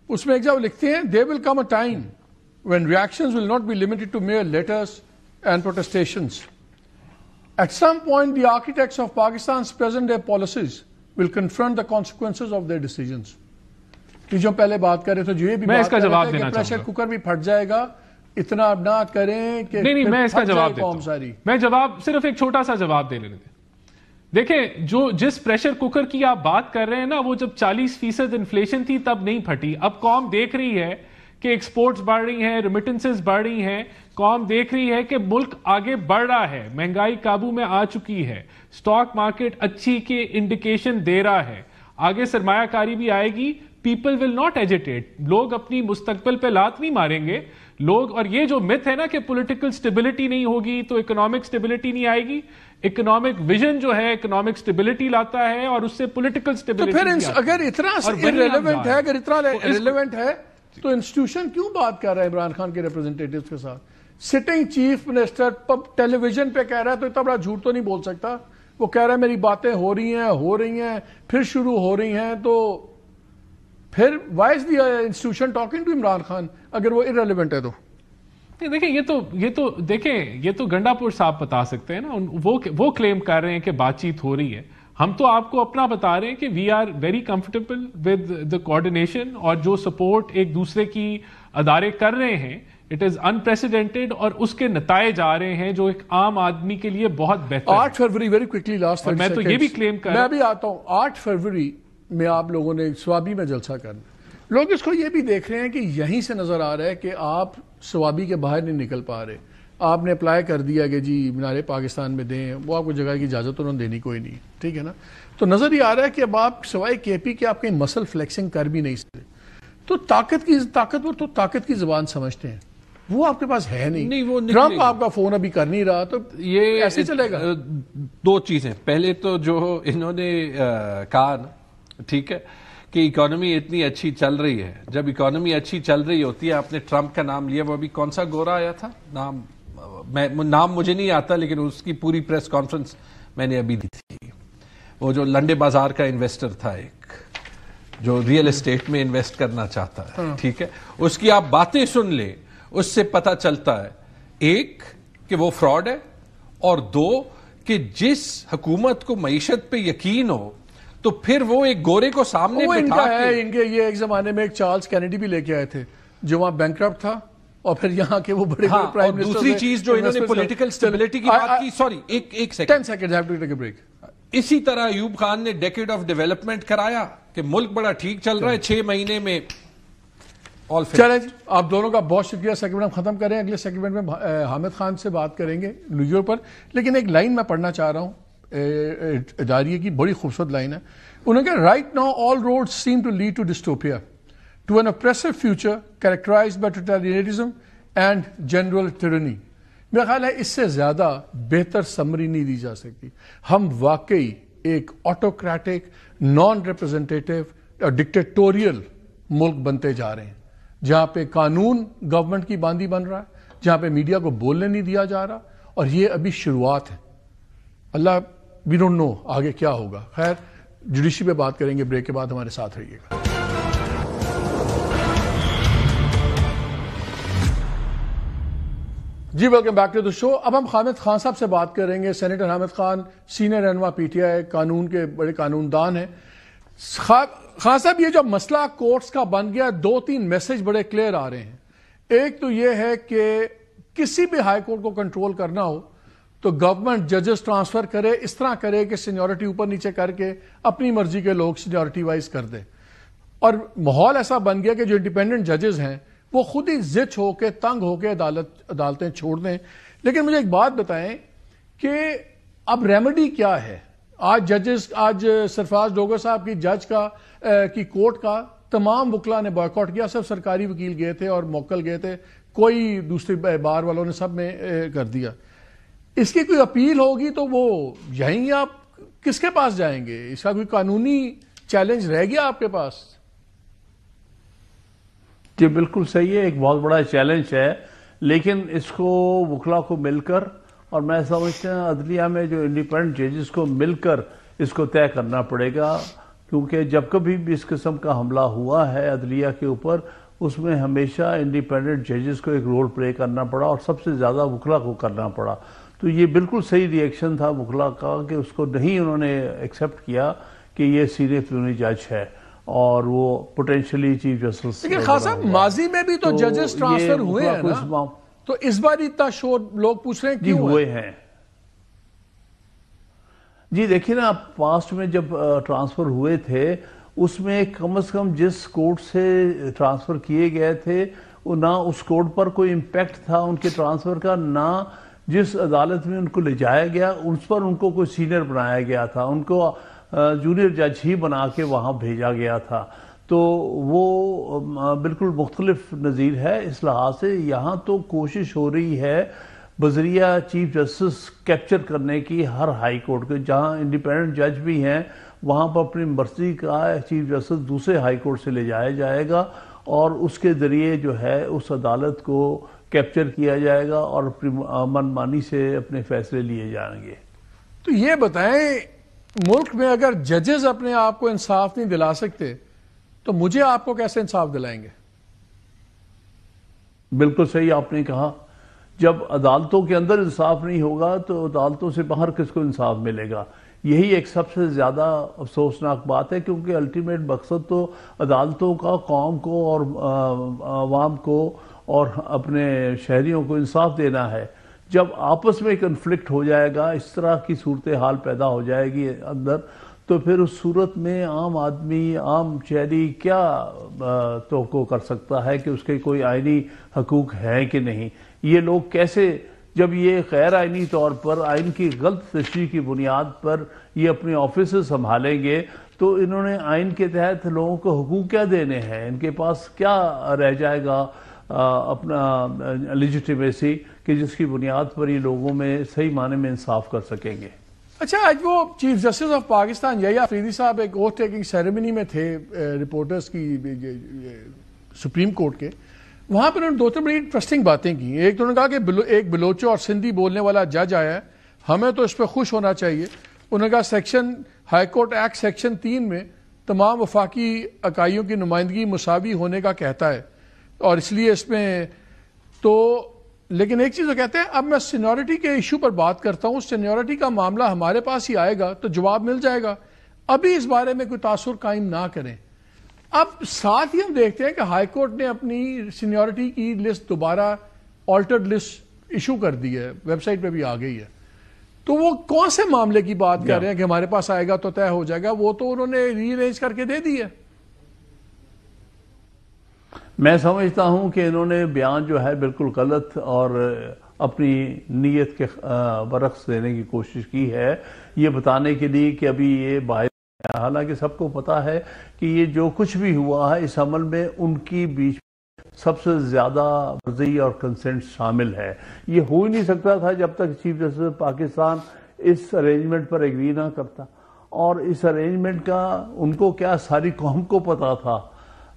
اس میں ایک جگہ لکھتے ہیں there will come a time when reactions will not be limited to mere letters and protestations. At some point, the architects of Pakistan's present-day policies will confront the consequences of their decisions. کہ جو پہلے بات کر رہے تھے، جو یہ بھی بات کر رہے تھے کہ پریشر کوکر بھی پھٹ جائے گا، اتنا نہ کریں کہ نہیں میں اس کا جواب دیتا ہوں. میں جواب صرف ایک چھوٹا سا جواب دے لینے دیں. دیکھیں جس پریشر کوکر کی آپ بات کر رہے ہیں نا، وہ جب 40% انفلیشن تھی تب نہیں پھٹی. اب قوم دیکھ رہی ہے کہ ایکسپورٹس بڑھ رہی ہیں، ریمیٹنسز بڑھ رہی ہیں، قوم دیکھ رہی ہے کہ ملک آگے بڑھ رہا ہے، مہنگائی قابو میں آ چکی ہے، سٹاک مارکیٹ اچھی کی انڈیکیشن دے رہا ہے، آگے سرمایہ کاری بھی آئے گی. People will not agitate. لوگ اپنی مستقبل پہ لات نہیں ماریں گے لوگ. اور یہ جو مت ہے نا کہ پولیٹیکل سٹیبلٹی نہیں ہوگی تو اکنامک سٹیبلٹی نہیں آئے گی، اکنامک ویژن جو ہے اکنامک سٹیبلٹی لاتا ہے اور اس سے پولیٹیکل سٹیبلٹی. تو پھر اگر اتنا ریلیونٹ ہے تو انسٹیٹیوشن کیوں بات کر رہا ہے عمران خان کے ریپرزنٹیٹیوز کے ساتھ؟ سٹنگ چیف منسٹر ٹیلی ویژن پہ کہہ رہا ہے تو اتنا بڑا جھوٹ تو نہیں بول سکتا. وہ کہہ رہا ہے میری باتیں ہو رہی ہیں پھر شروع ہو رہی ہیں، تو پھر why is the institution talking to Imran Khan اگر وہ irrelevant ہے تو؟ دیکھیں یہ تو گنڈا پور صاحب بتا سکتے ہیں نا. وہ کلیم کر رہے ہیں کہ بات چیت ہو رہی ہے. ہم تو آپ کو اپنا بتا رہے ہیں کہ we are very comfortable with the coordination, اور جو سپورٹ ایک دوسرے کی ادارے کر رہے ہیں اٹ از انپریسیڈنٹڈ اور اس کے نتائج آ رہے ہیں جو ایک عام آدمی کے لیے بہت بہتر ہے. 8 فروری ویری کوئکلی لاسٹ میں تو یہ بھی کلیم کر میں بھی آتا ہوں 8 فروری میں آپ لوگوں نے سوابی میں جلسہ کرنا. لوگ اس کو یہ بھی دیکھ رہے ہیں کہ یہیں سے نظر آ رہا ہے کہ آپ سوابی کے باہر نہیں نکل پا رہے. آپ نے اپلائی کر دیا کہ جی مینار پاکستان میں دیں, وہ آپ کو جگہ کی اجازت انہوں نے دینی کوئی نہیں, ٹھیک ہے نا. تو نظر یہ آ رہا ہے کہ اب آپ سوائے کے پی کے آپ کہیں مسل فلیکسنگ کر بھی نہیں سکتے. تو طاقتور تو طاقت کی زبان سمجھتے ہیں, وہ آپ کے پاس ہے نہیں. وہ ٹرمپ آپ کا فون ابھی کر نہیں رہا, تو یہ ایسے چلے گا. 2 چیزیں. پہلے تو جو انہوں نے کہا ٹھیک ہے کہ اکانومی اتنی اچھی چل رہی ہے, جب اکانومی اچھی چل رہی ہوتی ہے, آپ نے ٹرمپ کا نام لیا, وہ ابھی کون سا گورا آیا تھا, نام مجھے نہیں آتا, لیکن اس کی پوری پریس کانفرنس میں نے ابھی دی تھی. وہ جو لنڈے بازار کا انویسٹر تھا, ایک جو ریئل اسٹیٹ میں انویسٹ کرنا چاہتا ہے, ٹھیک ہے, اس کی آپ باتیں سن لیں, اس سے پتا چلتا ہے 1 کہ وہ فراڈ ہے, اور 2 کہ جس حکومت کو معیشت پہ یقین ہو تو پھر وہ ایک گورے کو سامنے بٹھا کے, ان کے یہ ایک زمانے میں ایک چارلز کینیڈی بھی لے کے آئے تھے جو وہاں بینکرپٹ تھا, اور پھر یہاں کے وہ بڑے پرائم منسٹر. دوسری چیز جو انہوں نے پولیٹیکل سٹیبلٹی کی بات کی, سوری ایک second 10 seconds I have to take a break. اسی طرح ایوب خان نے ڈیکیڈ آف ڈیولپمنٹ کرایا کہ ملک بڑا ٹھیک چل رہا ہے, 6 مہینے میں چلیں جی. آپ دونوں کا بہت شکریہ. سیگمنٹ ہم ختم کریں, اگلے سیگمنٹ میں حامد خان سے بات کریں گے لیڈر پر. لیکن ایک لائن میں پڑھنا چاہ رہا ہوں, اداریہ کی بڑی خوبصورت لائن ہے. انہوں نے کہا right now all roads seem to lead to dystopia, to an oppressive future characterized by totalitarianism and general tyranny. میرا خیال ہے اس سے زیادہ بہتر سمری نہیں دی جا سکتی. ہم واقعی ایک آٹوکریٹک, نان ریپرزنٹیٹو, ڈکٹیٹوریل ملک بنتے جا رہے ہیں, جہاں پہ قانون گورنمنٹ کی باندھی بن رہا ہے, جہاں پہ میڈیا کو بولنے نہیں دیا جا رہا, اور یہ ابھی شروعات ہے. اللہ وی ڈونٹ نو آگے کیا ہوگا. خیر, جوڈیشری پہ بات کریں گے, بریک کے بعد ہمارے ساتھ رہیے گا. جی ویلکم بیک ٹو دا شو. اب ہم حامد خان صاحب سے بات کریں گے. سینیٹر حامد خان سینئر رہنما پی ٹی آئی, قانون کے بڑے قانون دان ہیں. خان صاحب, یہ جو مسئلہ کورٹس کا بن گیا, 2-3 میسج بڑے کلیئر آ رہے ہیں. ایک تو یہ ہے کہ کسی بھی ہائی کورٹ کو کنٹرول کرنا ہو تو گورنمنٹ ججز ٹرانسفر کرے, اس طرح کرے کہ سینیورٹی اوپر نیچے کر کے اپنی مرضی کے لوگ سینیورٹی وائز کر دے. اور ماحول ایسا بن گیا کہ جو انڈیپینڈنٹ ججز ہیں وہ خود ہی زچ ہو کے, تنگ ہو کے عدالتیں چھوڑ دیں. لیکن مجھے ایک بات بتائیں کہ اب ریمیڈی کیا ہے؟ آج سرفراز ڈوگر صاحب کی جج کی کورٹ کا تمام وکلا نے بائیکاٹ کیا, صرف سرکاری وکیل گئے تھے اور موکل گئے تھے, کوئی دوسری بار والوں نے سب نے کر دیا. اس کی کوئی اپیل ہوگی تو وہ یہیں آپ کس کے پاس جائیں گے؟ اس کا کوئی قانونی چیلنج رہ گیا آپ کے پاس؟ جی بالکل صحیح ہے, ایک بہت بڑا چیلنج ہے, لیکن اس کو وکلا کو مل کر, اور میں سمجھتا ہوں عدلیہ میں جو انڈیپینڈنٹ ججز کو مل کر اس کو طے کرنا پڑے گا, کیونکہ جب کبھی بھی اس قسم کا حملہ ہوا ہے عدلیہ کے اوپر, اس میں ہمیشہ انڈیپینڈنٹ ججز کو ایک رول پلے کرنا پڑا, اور سب سے زیادہ وکلا کو کرنا پڑا. تو یہ بالکل صحیح ری ایکشن تھا وکلا کا کہ اس کو نہیں انہوں نے ایکسیپٹ کیا کہ یہ سینئر پلیونری جج ہے اور وہ پوٹینشلی چیف جسٹس. لیکن خاص صاحب ماضی میں بھی تو ججز ٹرانسفر ہوئے ہیں نا, تو اس بار اتنا شور لوگ پوچھ رہے ہیں کیوں ہوئے ہیں؟ جی دیکھیے نا, پاسٹ میں جب ٹرانسفر ہوئے تھے اس میں کم از کم جس کورٹ سے ٹرانسفر کیے گئے تھے نہ اس کورٹ پر کوئی امپیکٹ تھا ان کے ٹرانسفر کا, نہ جس عدالت میں ان کو لے جایا گیا اس پر ان کو کوئی سینئر بنایا گیا تھا, ان کو جونیئر جج ہی بنا کے وہاں بھیجا گیا تھا. تو وہ بالکل مختلف نظیر ہے اس لحاظ سے. یہاں تو کوشش ہو رہی ہے بذریعہ چیف جسٹس کیپچر کرنے کی ہر ہائی کورٹ کے, جہاں انڈیپینڈنٹ جج بھی ہیں وہاں پر اپنی مرضی کا چیف جسٹس دوسرے ہائی کورٹ سے لے جایا جائے گا, اور اس کے ذریعے جو ہے اس عدالت کو کیپچر کیا جائے گا اور اپنی من مانی سے اپنے فیصلے لیے جائیں گے. تو یہ بتائیں, ملک میں اگر ججز اپنے آپ کو انصاف نہیں دلا سکتے تو مجھے آپ کو کیسے انصاف دلائیں گے؟ بالکل صحیح آپ نے کہا, جب عدالتوں کے اندر انصاف نہیں ہوگا تو عدالتوں سے باہر کس کو انصاف ملے گا؟ یہی ایک سب سے زیادہ افسوسناک بات ہے, کیونکہ الٹیمیٹ مقصد تو عدالتوں کا قوم کو اور عوام کو اور اپنے شہریوں کو انصاف دینا ہے. جب آپس میں کنفلکٹ ہو جائے گا, اس طرح کی صورتحال پیدا ہو جائے گی اندر, تو پھر اس صورت میں عام آدمی, عام شہری کیا توقع کر سکتا ہے کہ اس کے کوئی آئینی حقوق ہیں کہ نہیں. یہ لوگ کیسے, جب یہ غیر آئینی طور پر آئین کی غلط تشریح کی بنیاد پر یہ اپنے آفیسز سنبھالیں گے, تو انہوں نے آئین کے تحت لوگوں کو حقوق کیا دینے ہیں؟ ان کے پاس کیا رہ جائے گا اپنا لیجیٹیمیسی کہ جس کی بنیاد پر یہ لوگوں میں صحیح معنی میں انصاف کر سکیں گے؟ اچھا, آج وہ چیف جسٹس آف پاکستان یحییٰ افریدی صاحب ایک اوتھ ٹیکنگ سیریمنی میں تھے رپورٹرز کی سپریم کورٹ کے. وہاں پر انہوں نے 2-3 بڑی انٹرسٹنگ باتیں کی. ایک تو انہوں نے کہا کہ ایک بلوچو اور سندھی بولنے والا جج آیا ہے, ہمیں تو اس پہ خوش ہونا چاہیے. انہوں نے کہا ہائی کورٹ ایکٹ سیکشن 3 میں تمام وفاقی اکائیوں کی نمائندگی مساوی ہونے کا کہتا ہے, اور اس لیے اس میں تو, لیکن ایک چیز وہ کہتے ہیں, اب میں سینیورٹی کے ایشو پر بات کرتا ہوں, سینیورٹی کا معاملہ ہمارے پاس ہی آئے گا تو جواب مل جائے گا, ابھی اس بارے میں کوئی تاثر قائم نہ کریں. اب ساتھ ہی ہم دیکھتے ہیں کہ ہائی کورٹ نے اپنی سینیورٹی کی لسٹ دوبارہ آلٹرڈ لسٹ ایشو کر دی ہے, ویب سائٹ پہ بھی آ گئی ہے. تو وہ کون سے معاملے کی بات کر رہے ہیں کہ ہمارے پاس آئے گا تو طے ہو جائے گا؟ وہ تو انہوں نے ری ارینج کر کے دے دی ہے. میں سمجھتا ہوں کہ انہوں نے بیان جو ہے بالکل غلط اور اپنی نیت کے برعکس دینے کی کوشش کی ہے, یہ بتانے کے لیے کہ ابھی یہ باہر, حالانکہ سب کو پتا ہے کہ یہ جو کچھ بھی ہوا ہے اس عمل میں ان کی بیچ سب سے زیادہ مرضی اور کنسنٹ شامل ہے. یہ ہو ہی نہیں سکتا تھا جب تک چیف جسٹس پاکستان اس ارینجمنٹ پر ایگری نہ کرتا, اور اس ارینجمنٹ کا ان کو کیا ساری قوم کو پتا تھا,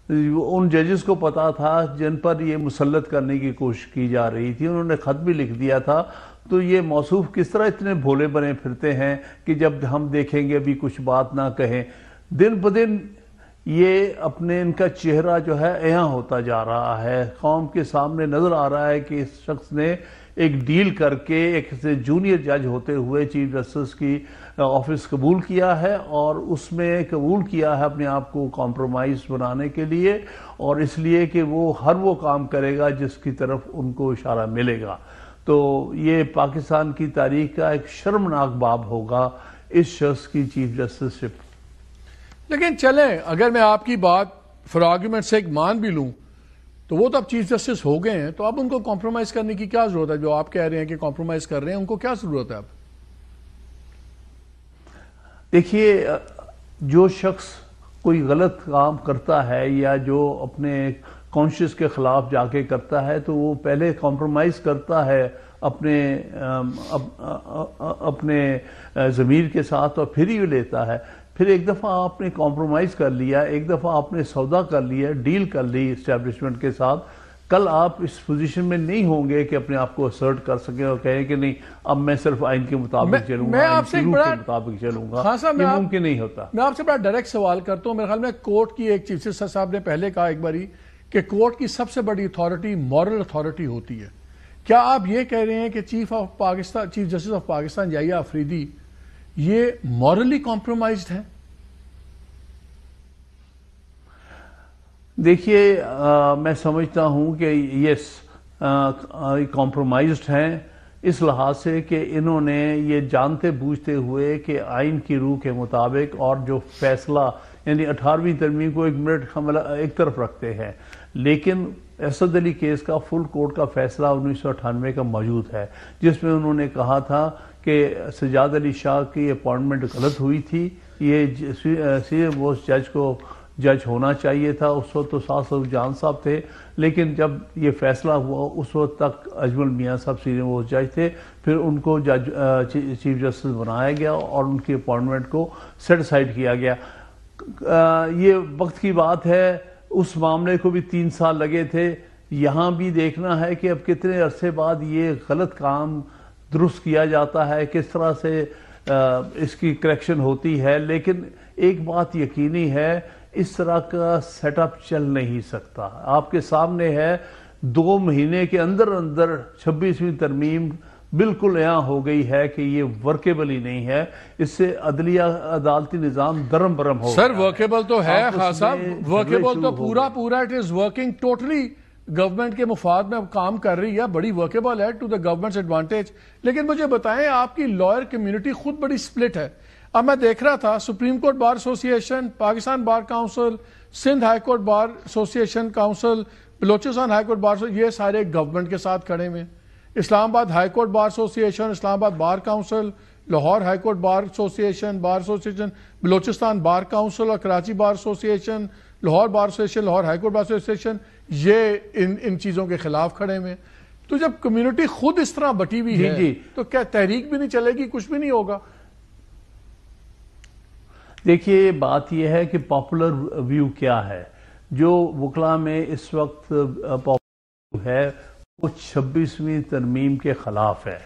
ان ججز کو پتا تھا جن پر یہ مسلط کرنے کی کوشش کی جا رہی تھی. انہوں نے خط بھی لکھ دیا تھا. تو یہ موصوف کس طرح اتنے بھولے بنے پھرتے ہیں کہ جب ہم دیکھیں گے ابھی کچھ بات نہ کہیں. دن بدن یہ اپنے ان کا چہرہ جو ہے عیاں ہوتا جا رہا ہے, قوم کے سامنے نظر آ رہا ہے کہ اس شخص نے ایک ڈیل کر کے ایک جونیئر جج ہوتے ہوئے چیف جسٹس کی آفس قبول کیا ہے, اور اس میں قبول کیا ہے اپنے آپ کو کمپرومائز بنانے کے لیے, اور اس لیے کہ وہ ہر وہ کام کرے گا جس کی طرف ان کو اشارہ ملے گا. تو یہ پاکستان کی تاریخ کا ایک شرمناک باب ہوگا اس شخص کی چیف جسٹس شپ. لیکن چلیں, اگر میں آپ کی بات فار آرگیومنٹ سے ایک مان بھی لوں تو وہ تو اب چیف جسٹس ہو گئے ہیں, تو اب ان کو کمپرومائز کرنے کی کیا ضرورت ہے؟ جو آپ کہہ رہے ہیں کہ کمپرومائز کر رہے ہیں, ان کو کیا ضرورت ہے اب؟ دیکھیے, جو شخص کوئی غلط کام کرتا ہے یا جو اپنے کانشیس کے خلاف جا کے کرتا ہے تو وہ پہلے کمپرومائز کرتا ہے اپنے ضمیر کے ساتھ, اور پھر ہی لیتا ہے. پھر ایک دفعہ آپ نے کمپرومائز کر لیا, ایک دفعہ آپ نے سودا کر لیا, ڈیل کر لی اسٹیبلشمنٹ کے ساتھ, کل آپ اس پوزیشن میں نہیں ہوں گے کہ اپنے آپ کو اسرٹ کر سکیں اور کہیں کہ نہیں اب میں صرف آئین کے مطابق چلوں گا, آئین کے مطابق چلوں گا. یہ ممکن نہیں ہوتا. میں آپ سے بڑا ڈائریکٹ سوال کرتا ہوں. میرے خیال میں کورٹ کی ایک چیف جسٹس صاحب نے پہلے کہا ایک باری کہ کورٹ کی سب سے بڑی اتھارٹی مورل اتھارٹی ہوتی ہے. کیا آپ یہ کہہ رہے ہیں کہ چیف جسٹس آف پاکستان یحییٰ افریدی یہ مورلی کمپرومائزڈ ہیں؟ دیکھیے, میں سمجھتا ہوں کہ یس کمپرومائزڈ ہیں اس لحاظ سے کہ انہوں نے یہ جانتے بوجھتے ہوئے کہ آئین کی روح کے مطابق اور جو فیصلہ یعنی 18ویں ترمیم کو ایک طرف رکھتے ہیں, لیکن اسد علی کیس کا فل کورٹ کا فیصلہ 1998 کا موجود ہے جس میں انہوں نے کہا تھا کہ سجاد علی شاہ کی اپوائنٹمنٹ غلط ہوئی تھی, یہ سینئر موسٹ جج کو جج ہونا چاہیے تھا. اس وقت تو ساثر جان صاحب تھے, لیکن جب یہ فیصلہ ہوا اس وقت تک اجمل میاں صاحب سینئر موسٹ جج تھے. پھر ان کو چیف جسٹس بنایا گیا اور ان کی اپوائنٹمنٹ کو سیٹ اسائڈ کیا گیا. یہ وقت کی بات ہے, اس معاملے کو بھی 3 سال لگے تھے. یہاں بھی دیکھنا ہے کہ اب کتنے عرصے بعد یہ غلط کام درست کیا جاتا ہے, کس طرح سے اس کی کریکشن ہوتی ہے. لیکن ایک بات یقینی ہے, اس طرح کا سیٹ اپ چل نہیں سکتا. آپ کے سامنے ہے 2 مہینے کے اندر 26ویں ترمیم بالکل یہاں ہو گئی ہے کہ یہ ورکیبل ہی نہیں ہے. اس سے عدلیہ عدالتی نظام درم برم ہو. سر ورکیبل تو ہے خاص صاحب, ورکیبل تو پورا it is working totally. Government کے مفاد میں کام کر رہی ہے, بڑی ورکیبل ہے ٹو دا گورنمنٹس ایڈوانٹیج. لیکن مجھے بتائیں آپ کی لائر کمیونٹی خود بڑی سپلٹ ہے. اب میں دیکھ رہا تھا supreme court bar association, Pakistan bar council, Sindh high court bar association council, Balochistan high court bar, یہ سارے گورنمنٹ کے ساتھ کھڑے ہوئے. اسلام آباد high court bar association, Islamabad bar council, Lahore high court bar association, Balochistan بار کاؤنسل اور کراچی بار ایسوسی ایشن, لاہور بار ایسوسی ایشن, لاہور ہائی کورٹ بار ایسوسی ایشن, یہ ان چیزوں کے خلاف کھڑے ہوئے. تو جب کمیونٹی خود اس طرح بٹی ہوئی ہے تو کیا تحریک بھی نہیں چلے گی, کچھ بھی نہیں ہوگا؟ دیکھیے بات یہ ہے کہ پاپولر ویو کیا ہے. جو وکلاء میں اس وقت پاپولر ہے وہ 26ویں ترمیم کے خلاف ہے,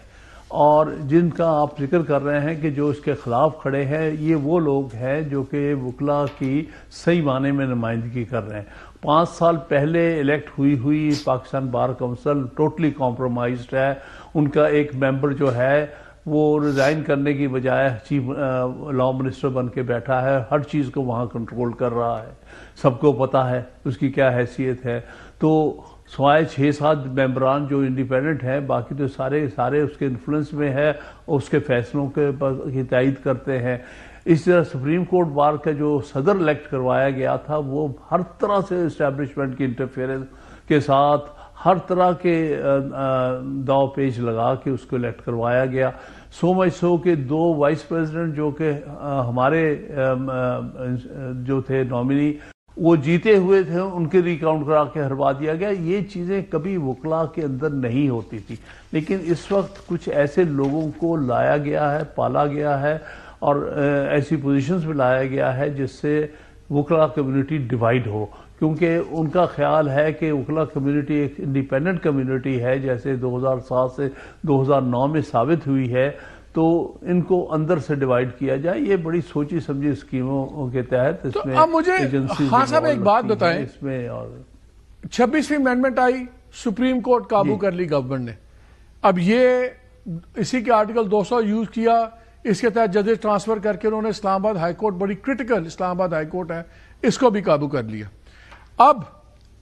اور جن کا آپ ذکر کر رہے ہیں کہ جو اس کے خلاف کھڑے ہیں یہ وہ لوگ ہیں جو کہ وکلاء کی صحیح معنی میں نمائندگی کر رہے ہیں. 5 سال پہلے الیکٹ ہوئی Pakistan bar council totally compromised ہے. ان کا ایک ممبر جو ہے وہ ریزائن کرنے کی بجائے چیف لا منسٹر بن کے بیٹھا ہے, ہر چیز کو وہاں کنٹرول کر رہا ہے, سب کو پتا ہے اس کی کیا حیثیت ہے. تو سوائے 6-7 ممبران جو انڈیپینڈنٹ ہیں, باقی تو سارے اس کے انفلوئنس میں ہے اور اس کے فیصلوں کی تائید کرتے ہیں. اس طرح سپریم کورٹ بار کا جو صدر الیکٹ کروایا گیا تھا وہ ہر طرح سے اسٹیبلشمنٹ کی انٹرفیئرنس کے ساتھ ہر طرح کے داؤ پیچ لگا کے اس کو الیکٹ کروایا گیا. سو مچ سو کہ 2 وائس پریزیڈنٹ جو کہ ہمارے جو تھے نامنی وہ جیتے ہوئے تھے, ان کے ریکاؤنٹ کرا کے ہروا دیا گیا. یہ چیزیں کبھی وکلاء کے اندر نہیں ہوتی تھی, لیکن اس وقت کچھ ایسے لوگوں کو لایا گیا ہے, پالا گیا ہے اور ایسی پوزیشنز میں لایا گیا ہے جس سے وکلاء کمیونٹی ڈیوائیڈ ہو, کیونکہ ان کا خیال ہے کہ وکلاء کمیونٹی ایک انڈیپینڈنٹ کمیونٹی ہے جیسے 2007 سے 2009 میں ثابت ہوئی ہے, تو ان کو اندر سے ڈیوائیڈ کیا جائے. یہ بڑی سوچی سمجھی اسکیموں کے تحت اس میں اب مجھے خان صاحب ایک بات بتائیں, اس میں اور 26ویں امینڈمنٹ آئی, سپریم کورٹ قابو کر لی گورنمنٹ نے. اب یہ اسی کے آرٹیکل 200 یوز کیا, اس کے تحت ججز ٹرانسفر کر کے انہوں نے اسلام آباد ہائی کورٹ, بڑی کرٹیکل اسلام آباد ہائی کورٹ ہے, اس کو بھی قابو کر لیا.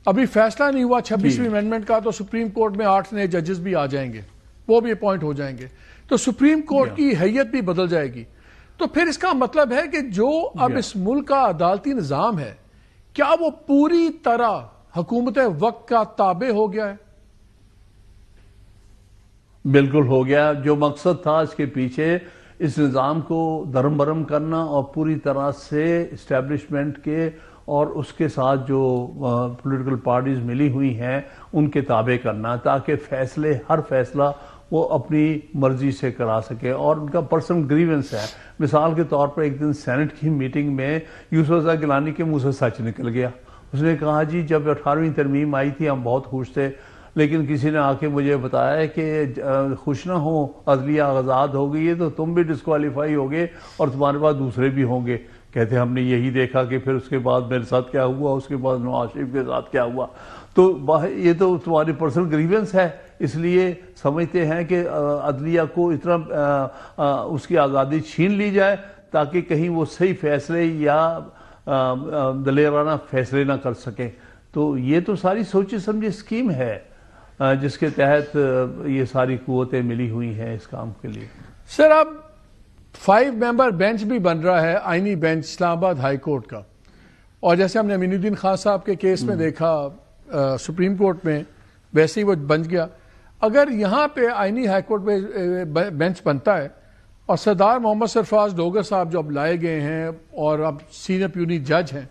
ابھی فیصلہ نہیں ہوا 26ویں امینڈمنٹ کا, تو سپریم کورٹ میں 8 نئے ججز بھی آ جائیں گے, وہ بھی اپوائنٹ ہو جائیں گے, تو سپریم کورٹ کی حیثیت بھی بدل جائے گی. تو پھر اس کا مطلب ہے کہ جو اب اس ملک کا عدالتی نظام ہے کیا وہ پوری طرح حکومت وقت کا تابع ہو گیا ہے؟ بالکل ہو گیا. جو مقصد تھا اس کے پیچھے اس نظام کو درم برم کرنا اور پوری طرح سے اسٹیبلشمنٹ کے اور اس کے ساتھ جو پولیٹیکل پارٹیز ملی ہوئی ہیں ان کے تابع کرنا, تاکہ ہر فیصلہ وہ اپنی مرضی سے کرا سکے اور ان کا پرسنل گریونس ہے. مثال کے طور پر ایک دن سینٹ کی میٹنگ میں یوسف رضا گیلانی کے منہ سے سچ نکل گیا. اس نے کہا جی جب 18ویں ترمیم آئی تھی ہم بہت خوش تھے, لیکن کسی نے آ کے مجھے بتایا کہ خوش نہ ہو, عدلیہ آزاد ہو گئی ہے تو تم بھی ڈسکوالیفائی ہوگے اور تمہارے پاس دوسرے بھی ہوں گے. کہتے ہم نے یہی دیکھا کہ پھر اس کے بعد میرے ساتھ کیا ہوا, اس کے بعد نواز شریف کے ساتھ کیا ہوا. تو یہ تو تمہاری پرسنل گریونس ہے, اس لیے سمجھتے ہیں کہ عدلیہ کو اتنا اس کی آزادی چھین لی جائے تاکہ کہیں وہ صحیح فیصلے یا دلیرانہ فیصلے نہ کر سکیں. تو یہ تو ساری سوچی سمجھی اسکیم ہے جس کے تحت یہ ساری قوتیں ملی ہوئی ہیں اس کام کے لیے. سر اب 5 ممبر بینچ بھی بن رہا ہے, آئینی بینچ اسلام آباد ہائی کورٹ کا, اور جیسے ہم نے امین الدین خان صاحب کے کیس میں دیکھا سپریم کورٹ میں, ویسے ہی وہ بن گیا. اگر یہاں پہ آئینی ہائی کورٹ پہ بینچ بنتا ہے اور سردار محمد سرفراز ڈوگر صاحب جو اب لائے گئے ہیں اور اب سینئر پیونی جج ہیں,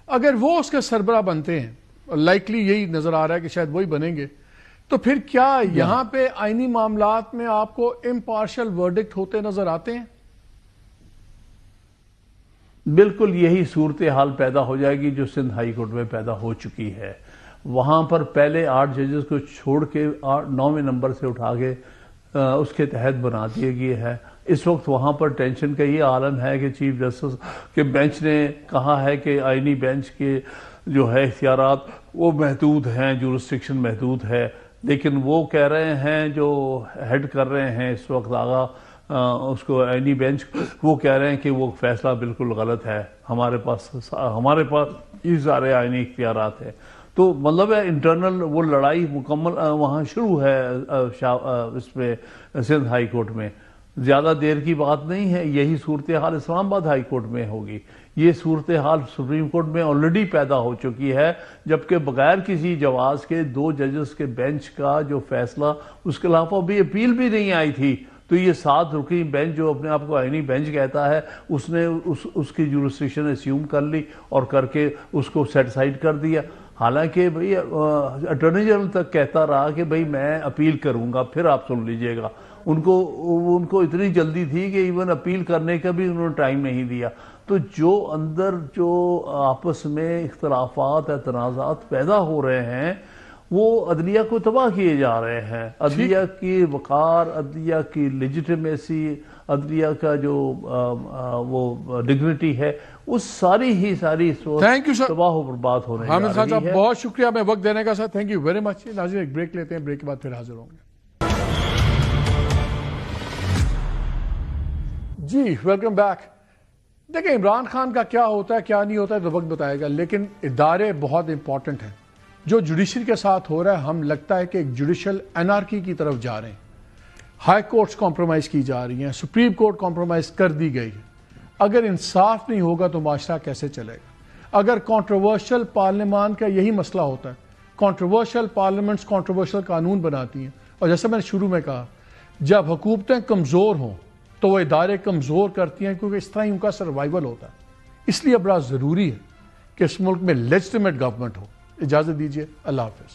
اگر وہ اس کے سربراہ بنتے ہیں, لائکلی یہی نظر آ رہا ہے کہ شاید وہی بنیں گے, تو پھر کیا یہاں پہ آئینی معاملات میں آپ کو امپارشل ورڈکٹ ہوتے نظر آتے ہیں؟ بالکل یہی صورتحال پیدا ہو جائے گی جو سندھ ہائی کورٹ میں پیدا ہو چکی ہے. وہاں پر پہلے 8 ججز کو چھوڑ کے 9ویں نمبر سے اٹھا کے اس کے تحت بنا دیے گئے ہے. اس وقت وہاں پر ٹینشن کا یہ عالم ہے کہ چیف جسٹس کے بینچ نے کہا ہے کہ آئینی بینچ کے جو ہے اختیارات وہ محدود ہیں, جورسڈکشن محدود ہے, لیکن وہ کہہ رہے ہیں جو ہیڈ کر رہے ہیں اس وقت آگا اس کو آئینی بینچ, وہ کہہ رہے ہیں کہ وہ فیصلہ بالکل غلط ہے, ہمارے پاس یہ سارے آئینی اختیارات ہیں. تو مطلب ہے انٹرنل وہ لڑائی مکمل وہاں شروع ہے اس پہ سندھ ہائی کورٹ میں. زیادہ دیر کی بات نہیں ہے, یہی صورتحال اسلام آباد ہائی کورٹ میں ہوگی. یہ صورتحال سپریم کورٹ میں آلریڈی پیدا ہو چکی ہے, جبکہ بغیر کسی جواز کے 2 ججز کے بینچ کا جو فیصلہ, اس کے علاوہ بھی اپیل بھی نہیں آئی تھی. تو یہ 7 رکنی بینچ جو اپنے آپ کو آئینی بینچ کہتا ہے, اس نے اس کی جورسڈکشن اسیوم کر لی اور کر کے اس کو سیٹ سائڈ کر دیا. حالانکہ بھئی اٹارنی جنرل تک کہتا رہا کہ بھئی میں اپیل کروں گا, پھر آپ سن لیجئے گا. ان کو اتنی جلدی تھی کہ ایون اپیل کرنے کا بھی انہوں نے ٹائم نہیں دیا. تو جو اندر جو آپس میں اختلافات تنازعات پیدا ہو رہے ہیں, وہ عدلیہ کو تباہ کیے جا رہے ہیں. عدلیہ کی وقار, عدلیہ کی لیجیٹیمیسی, عدلیہ کا جو وہ ڈگنیٹی ہے, اس ساری تباہ و برباد ہونے جا رہی ہے. حامد خان صاحب بہت شکریہ ہمیں وقت دینے کا. ساتھ تھینک یو ویری مچ. ناظرین ایک بریک لیتے ہیں, بریک کے بعد پھر حاضر ہوں گے. جی ویلکم بیک. دیکھیں عمران خان کا کیا ہوتا ہے کیا نہیں ہوتا ہے تو وقت بتائے گا, لیکن ادارے بہت امپورٹنٹ ہیں. جو جوڈیشری کے ساتھ ہو رہا ہے, ہم لگتا ہے کہ ایک جوڈیشل انارکی کی طرف جا رہے ہیں. ہائی کورٹس کمپرومائز کی جا رہی ہیں, سپریم کورٹ کمپرومائز کر دی گئی ہے. اگر انصاف نہیں ہوگا تو معاشرہ کیسے چلے گا؟ اگر کنٹروورشل پارلیمان کا یہی مسئلہ ہوتا ہے, کنٹروورشل پارلیمنٹس کنٹروورشل قانون بناتی ہیں, اور جیسے میں نے شروع میں کہا, جب حکومتیں کمزور ہوں تو وہ ادارے کمزور کرتی ہیں, کیونکہ اس طرح ہی ان کا سروائیول ہوتا ہے. اس لیے بڑا ضروری ہے کہ اس ملک میں لیجٹیمیٹ گورنمنٹ ہو. اجازت دیجیے, اللہ حافظ.